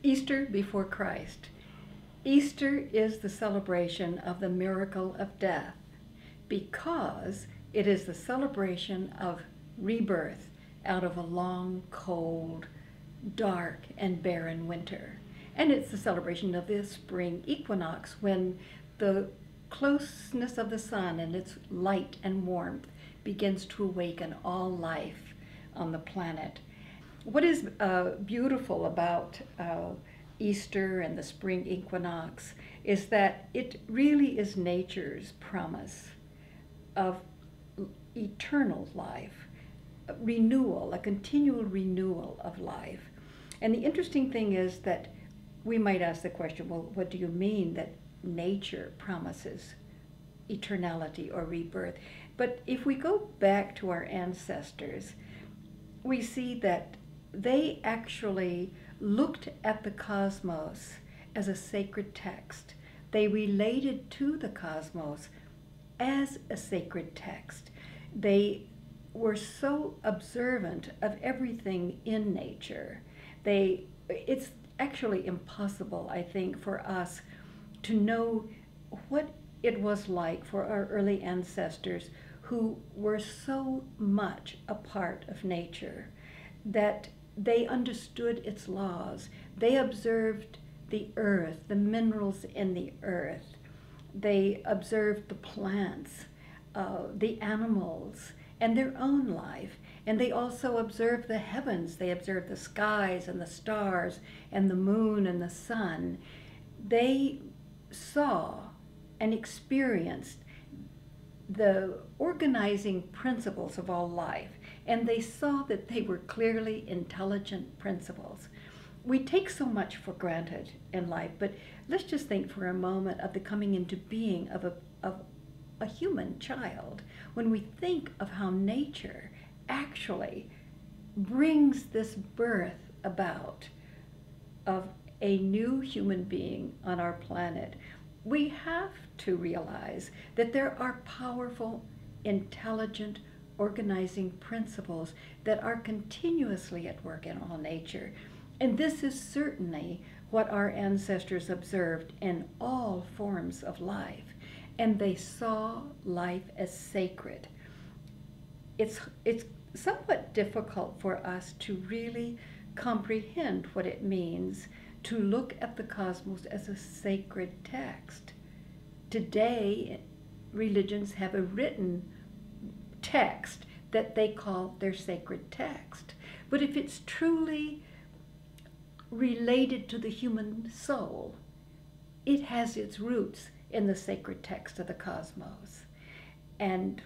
Easter before Christ. Easter is the celebration of the miracle of death because it is the celebration of rebirth out of a long, cold, dark, and barren winter. And it's the celebration of the spring equinox when the closeness of the sun and its light and warmth begins to awaken all life on the planet. What is beautiful about Easter and the spring equinox is that it really is nature's promise of eternal life, renewal, a continual renewal of life. And the interesting thing is that we might ask the question, well, what do you mean that nature promises eternality or rebirth? But if we go back to our ancestors, we see that they actually looked at the cosmos as a sacred text. They related to the cosmos as a sacred text. They were so observant of everything in nature. It's actually impossible, I think, for us to know what it was like for our early ancestors who were so much a part of nature that they understood its laws. They observed the earth, the minerals in the earth. They observed the plants, the animals, and their own life. And they also observed the heavens. They observed the skies and the stars and the moon and the sun. They saw and experienced the organizing principles of all life, and they saw that they were clearly intelligent principles. We take so much for granted in life, but let's just think for a moment of the coming into being of a human child. When we think of how nature actually brings this birth about of a new human being on our planet, we have to realize that there are powerful, intelligent, organizing principles that are continuously at work in all nature. And this is certainly what our ancestors observed in all forms of life. And they saw life as sacred. It's somewhat difficult for us to really comprehend what it means to look at the cosmos as a sacred text. Today, religions have a written text that they call their sacred text. But if it's truly related to the human soul, it has its roots in the sacred text of the cosmos. And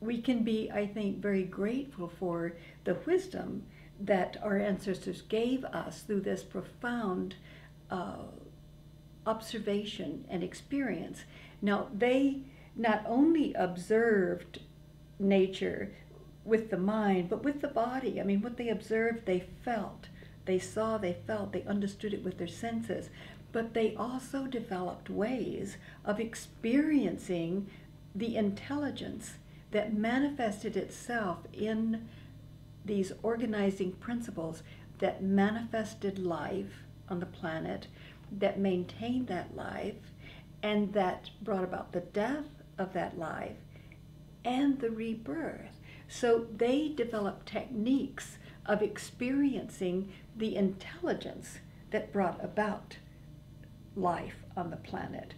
we can be, I think, very grateful for the wisdom that our ancestors gave us through this profound observation and experience. Now, they not only observed nature with the mind, but with the body. I mean, what they observed, they felt. They saw, they felt, they understood it with their senses. But they also developed ways of experiencing the intelligence that manifested itself in these organizing principles that manifested life on the planet, that maintained that life, and that brought about the death of that life and the rebirth. So they developed techniques of experiencing the intelligence that brought about life on the planet.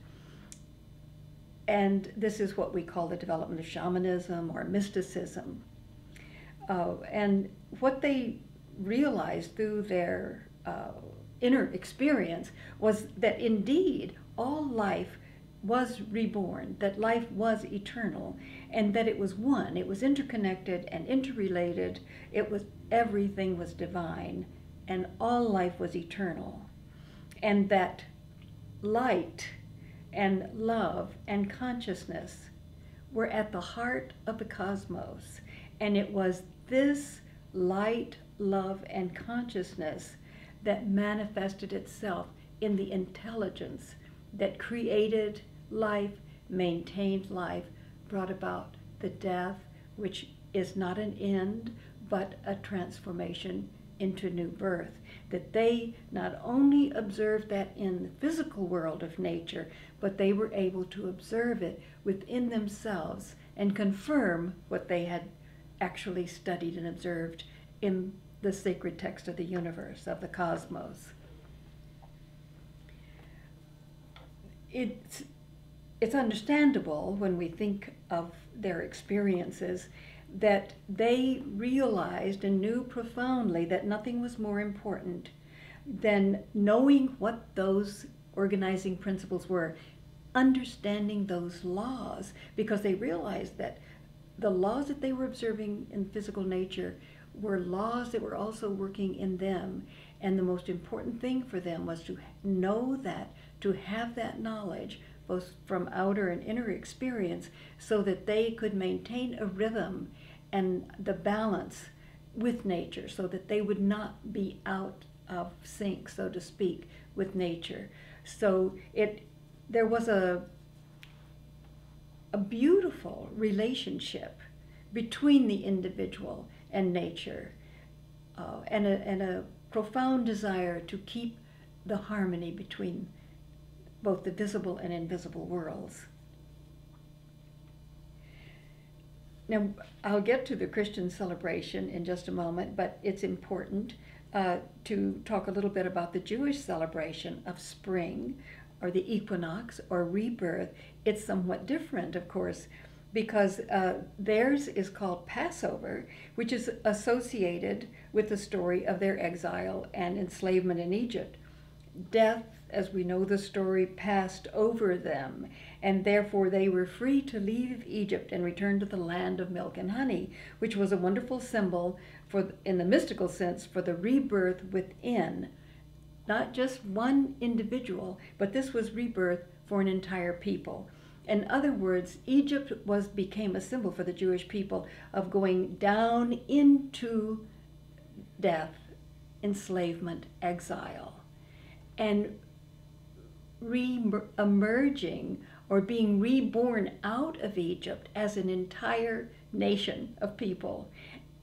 And this is what we call the development of shamanism or mysticism. And what they realized through their inner experience was that indeed all life was reborn, that life was eternal, and that it was one. It was interconnected and interrelated. Everything was divine, and all life was eternal. And that light and love and consciousness were at the heart of the cosmos. And it was this light, love, and consciousness that manifested itself in the intelligence that created life, maintained life, brought about the death, which is not an end, but a transformation into new birth, that they not only observed that in the physical world of nature, but they were able to observe it within themselves and confirm what they had actually studied and observed in the sacred text of the universe, of the cosmos. It's understandable when we think of their experiences that they realized and knew profoundly that nothing was more important than knowing what those organizing principles were, understanding those laws, because they realized that the laws that they were observing in physical nature were laws that were also working in them. And the most important thing for them was to know that, to have that knowledge, both from outer and inner experience, so that they could maintain a rhythm and the balance with nature, so that they would not be out of sync, so to speak, with nature. So there was a beautiful relationship between the individual and nature, and a profound desire to keep the harmony between both the visible and invisible worlds. Now, I'll get to the Christian celebration in just a moment, but it's important to talk a little bit about the Jewish celebration of spring, or the equinox, or rebirth. It's somewhat different, of course, because theirs is called Passover, which is associated with the story of their exile and enslavement in Egypt. Death, as we know the story, passed over them, and therefore they were free to leave Egypt and return to the land of milk and honey, which was a wonderful symbol for, in the mystical sense, for the rebirth within, not just one individual, but this was rebirth for an entire people. In other words, Egypt became a symbol for the Jewish people of going down into death, enslavement, exile, and emerging or being reborn out of Egypt as an entire nation of people.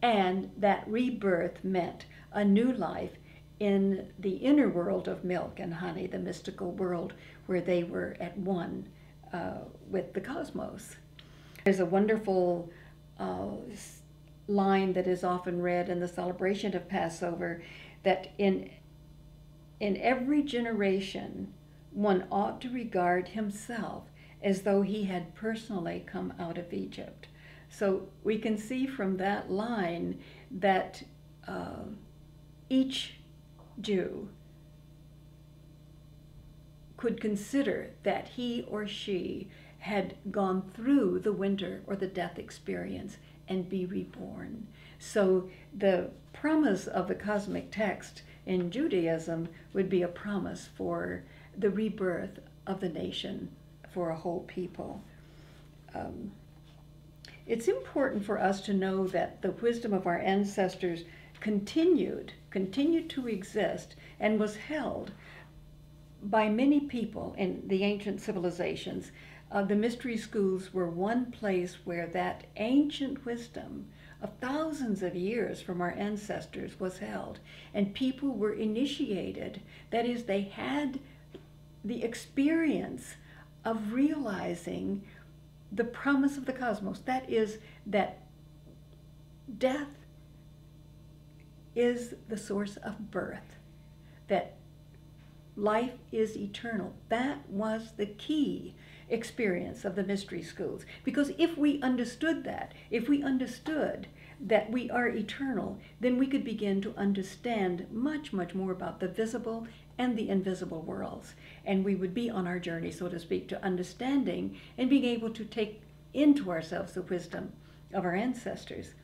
And that rebirth meant a new life in the inner world of milk and honey, the mystical world where they were at one with the cosmos. There's a wonderful line that is often read in the celebration of Passover, that in every generation one ought to regard himself as though he had personally come out of Egypt. So we can see from that line that each Jew could consider that he or she had gone through the winter or the death experience and be reborn. So the promise of the cosmic text in Judaism would be a promise for the rebirth of the nation, for a whole people. It's important for us to know that the wisdom of our ancestors continued to exist and was held by many people in the ancient civilizations. The mystery schools were one place where that ancient wisdom of thousands of years from our ancestors was held, and people were initiated. That is, they had the experience of realizing the promise of the cosmos. That is, that death is the source of birth, that life is eternal. That was the key experience of the mystery schools. Because if we understood that, if we understood that we are eternal, then we could begin to understand much, much more about the visible and the invisible worlds. And we would be on our journey, so to speak, to understanding and being able to take into ourselves the wisdom of our ancestors.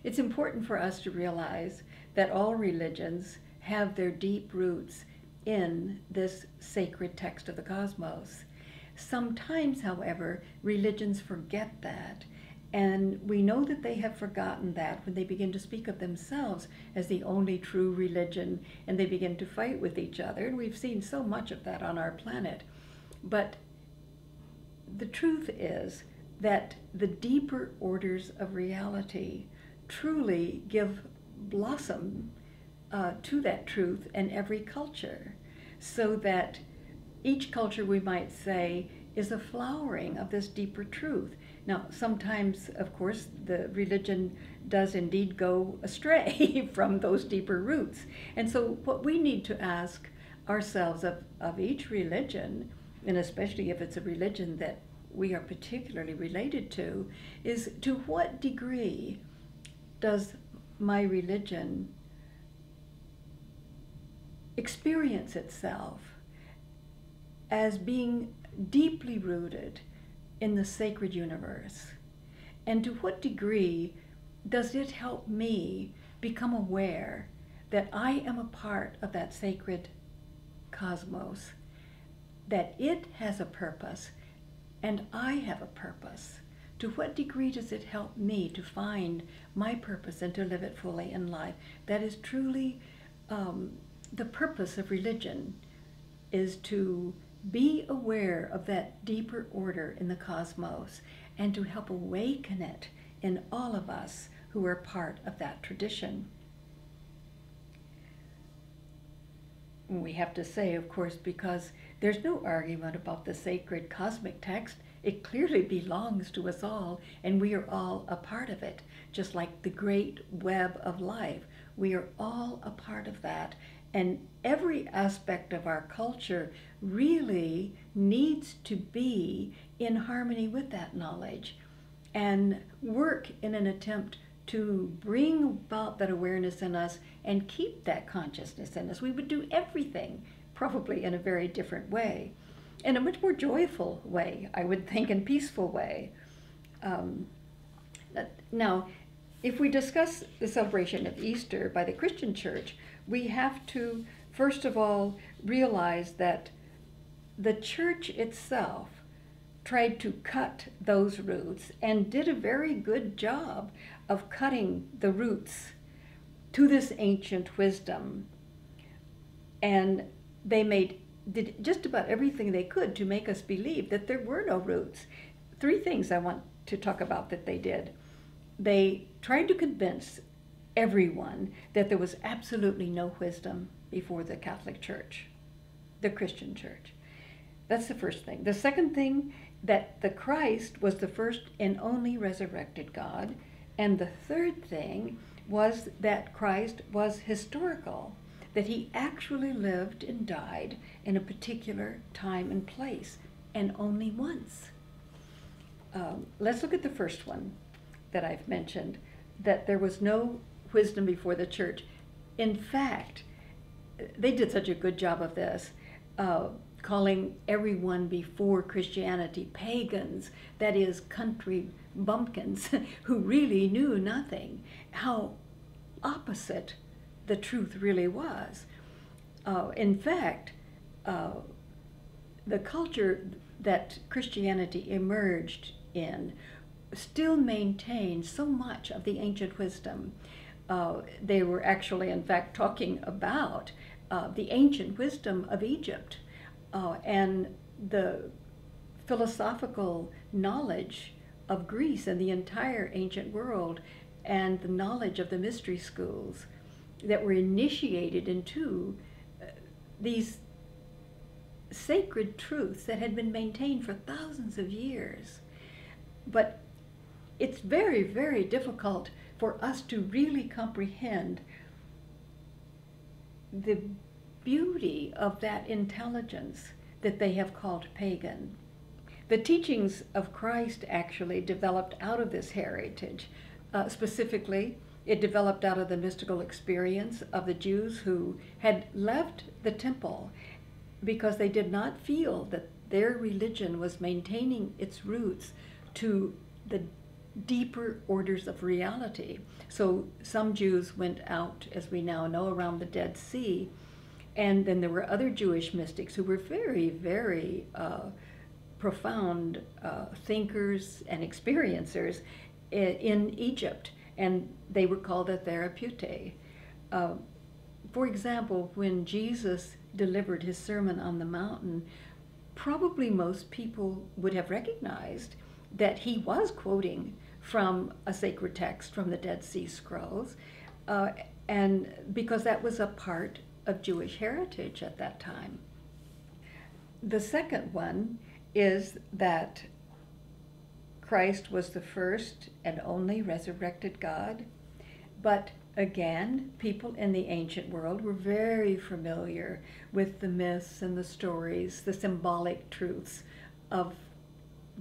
It's important for us to realize that all religions have their deep roots in this sacred text of the cosmos. Sometimes, however, religions forget that, and we know that they have forgotten that when they begin to speak of themselves as the only true religion, and they begin to fight with each other, and we've seen so much of that on our planet. But the truth is that the deeper orders of reality truly give blossom to that truth in every culture, so that each culture, we might say, is a flowering of this deeper truth. Now, sometimes, of course, the religion does indeed go astray from those deeper roots. And so what we need to ask ourselves of each religion, and especially if it's a religion that we are particularly related to, is to what degree does my religion experience itself as being deeply rooted in the sacred universe? And to what degree does it help me become aware that I am a part of that sacred cosmos, that it has a purpose and I have a purpose? To what degree does it help me to find my purpose and to live it fully in life? That is truly the purpose of religion, is to be aware of that deeper order in the cosmos and to help awaken it in all of us who are part of that tradition. We have to say, of course, because there's no argument about the sacred cosmic text, it clearly belongs to us all, and we are all a part of it, just like the great web of life. We are all a part of that, and every aspect of our culture really needs to be in harmony with that knowledge and work in an attempt to bring about that awareness in us and keep that consciousness in us. We would do everything probably in a very different way, in a much more joyful way, I would think, and peaceful way. Now, if we discuss the celebration of Easter by the Christian Church, we have to, first of all, realize that the church itself tried to cut those roots and did a very good job of cutting the roots to this ancient wisdom. And they did just about everything they could to make us believe that there were no roots. Three things I want to talk about that they did. They tried to convince everyone that there was absolutely no wisdom before the Catholic Church, the Christian Church. That's the first thing. The second thing, that the Christ was the first and only resurrected God. And the third thing was that Christ was historical, that he actually lived and died in a particular time and place, and only once. Let's look at the first one that I've mentioned, that there was no wisdom before the church. In fact, they did such a good job of this, calling everyone before Christianity pagans, that is, country bumpkins who really knew nothing. How opposite the truth really was. In fact, the culture that Christianity emerged in still maintains so much of the ancient wisdom. They were actually, in fact, talking about the ancient wisdom of Egypt and the philosophical knowledge of Greece and the entire ancient world, and the knowledge of the mystery schools that were initiated into these sacred truths that had been maintained for thousands of years. But it's very, very difficult for us to really comprehend the beauty of that intelligence that they have called pagan. The teachings of Christ actually developed out of this heritage. Specifically, it developed out of the mystical experience of the Jews who had left the temple because they did not feel that their religion was maintaining its roots to the deeper orders of reality. So some Jews went out, as we now know, around the Dead Sea, and then there were other Jewish mystics who were very, very profound thinkers and experiencers in Egypt, and they were called the Therapeutae. For example, when Jesus delivered his Sermon on the Mountain, probably most people would have recognized that he was quoting from a sacred text from the Dead Sea Scrolls, uh, and because that was a part of Jewish heritage at that time. The second one is that Christ was the first and only resurrected God. But again, people in the ancient world were very familiar with the myths and the stories, the symbolic truths of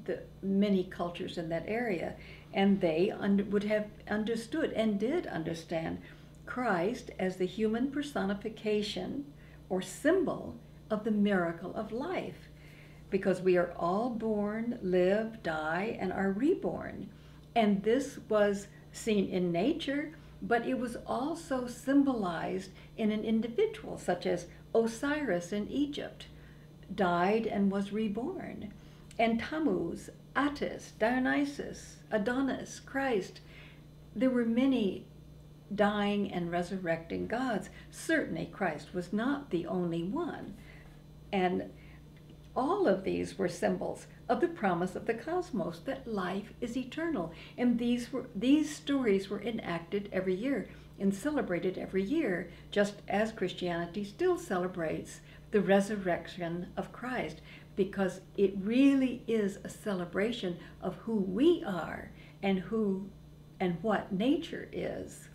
the many cultures in that area. And they would have understood and did understand Christ as the human personification or symbol of the miracle of life. Because we are all born, live, die, and are reborn. And this was seen in nature, but it was also symbolized in an individual, such as Osiris in Egypt, died and was reborn. And Tammuz, Attis, Dionysus, Adonis, Christ. There were many dying and resurrecting gods. Certainly Christ was not the only one. And all of these were symbols of the promise of the cosmos, that life is eternal. And these stories were enacted every year and celebrated every year, just as Christianity still celebrates the resurrection of Christ, because it really is a celebration of who we are and who and what nature is.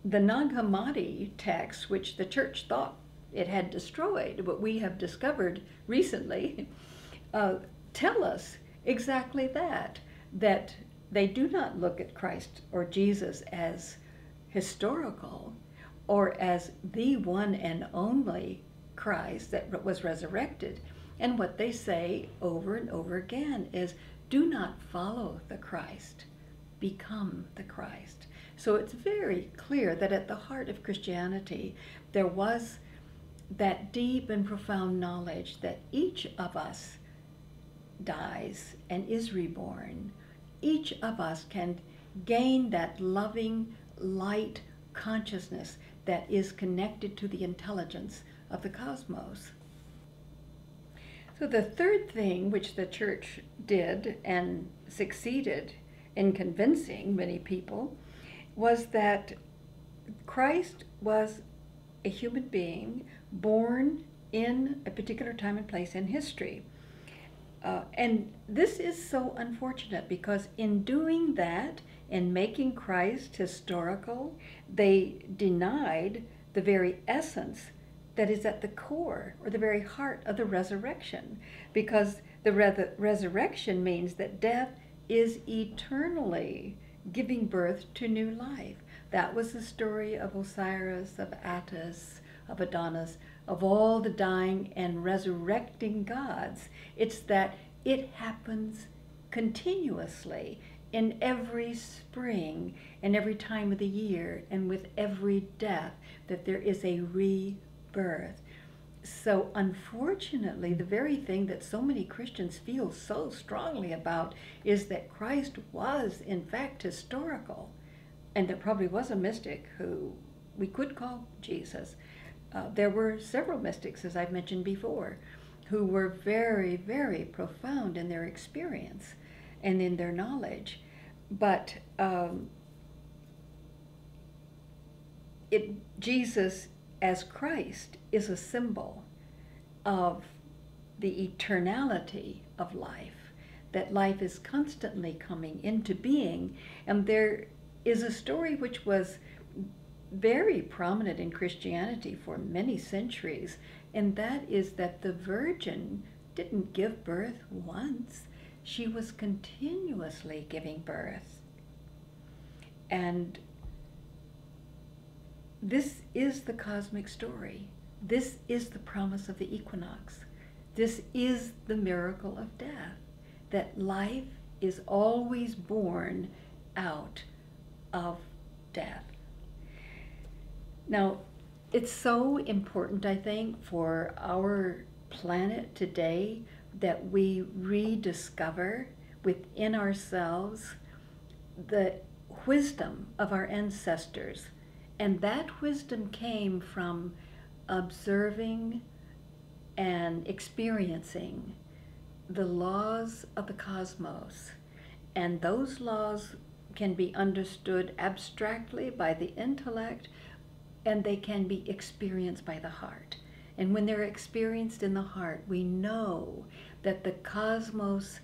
The Nag Hammadi text, which the church thought it had destroyed, what we have discovered recently, tell us exactly that they do not look at Christ or Jesus as historical or as the one and only Christ that was resurrected. And what they say over and over again is, do not follow the Christ, become the Christ. So it's very clear that at the heart of Christianity, there was that deep and profound knowledge that each of us dies and is reborn. Each of us can gain that loving light consciousness that is connected to the intelligence of the cosmos. So the third thing which the church did and succeeded in convincing many people was that Christ was a human being born in a particular time and place in history. And this is so unfortunate, because in doing that, in making Christ historical, they denied the very essence that is at the core or the very heart of the resurrection, because the resurrection means that death is eternally giving birth to new life. That was the story of Osiris, of Attis, of Adonis, of all the dying and resurrecting gods. It's that it happens continuously in every spring and every time of the year and with every death, that there is a rebirth. So unfortunately, the very thing that so many Christians feel so strongly about is that Christ was in fact historical. And there probably was a mystic who we could call Jesus. There were several mystics, as I've mentioned before, who were very, very profound in their experience and in their knowledge. But Jesus as Christ is a symbol of the eternality of life, that life is constantly coming into being. And there is a story which was very prominent in Christianity for many centuries, and that is that the Virgin didn't give birth once. She was continuously giving birth. And this is the cosmic story. This is the promise of the equinox. This is the miracle of death, that life is always born out of death. Now, it's so important, I think, for our planet today that we rediscover within ourselves the wisdom of our ancestors. And that wisdom came from observing and experiencing the laws of the cosmos. And those laws can be understood abstractly by the intellect, and they can be experienced by the heart. And when they're experienced in the heart, we know that the cosmos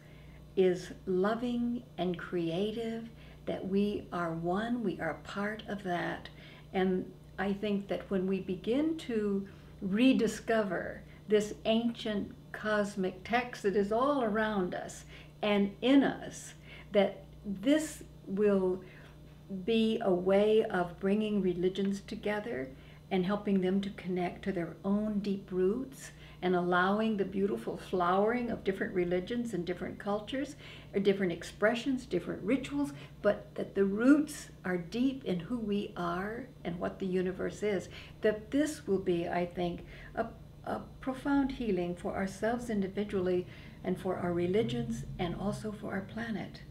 is loving and creative, that we are one, we are part of that. And I think that when we begin to rediscover this ancient cosmic text that is all around us and in us, that this will be a way of bringing religions together and helping them to connect to their own deep roots and allowing the beautiful flowering of different religions and different cultures, or different expressions, different rituals, but that the roots are deep in who we are and what the universe is. That this will be, I think, a profound healing for ourselves individually and for our religions and also for our planet.